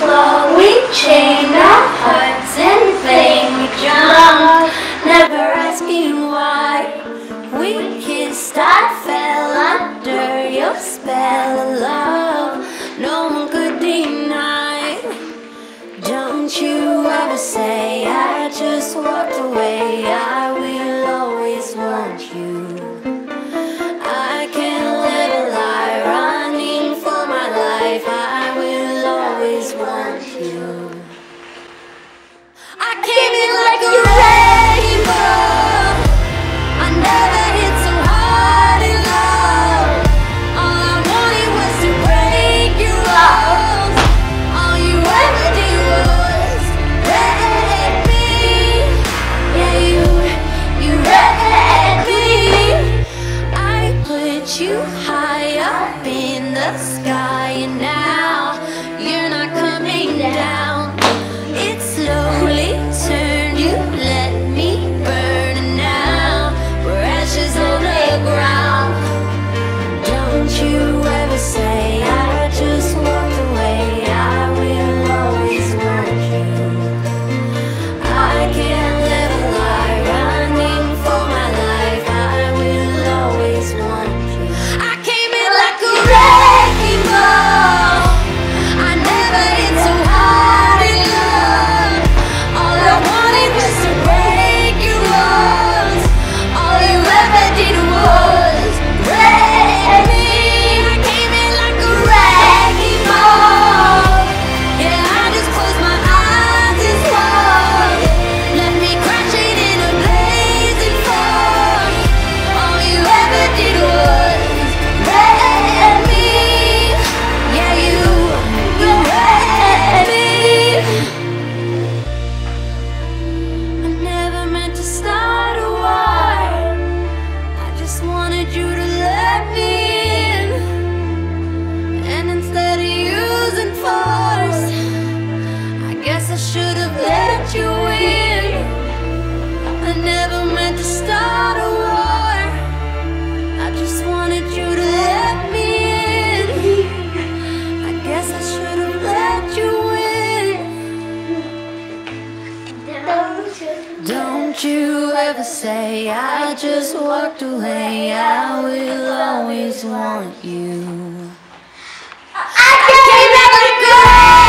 slowly chained our hearts and playing we drunk, never asking why. We kissed, I fell under your spell of love, no one could deny. Don't you ever say I just walked away, I will always want you. I can't live a lie, running for my life, I will always want you. I came in like a wrecking ball, I never hit so hard in love. All I wanted was to break your walls, all you ever did was wreck me. Yeah, you wrecked me. I put you high up in the sky, and now you're not coming down. It slowly turned, you let me burn, and now we're ashes on the ground. Don't you ever say I just walked away, I will always want you. I can't live a lie, running for my life, I will always want you. I came in like a wrecking ball, I never hit so hard in love. All I wanted was to break your walls, all you ever did was wreck me. I came in like a wrecking ball, yeah, I just closed my eyes and swore, let me crash it in a blazing fall. All you ever did was wreck me. Yeah, you wrecked me. I never meant to start a war, I just wanted you to let me in, and instead of using force, I guess I should have let you in. I never meant to start a war, I just wanted you to let me in. I guess I should have let you in. Don't you ever say I just walked away, I will always want you. I came back to go.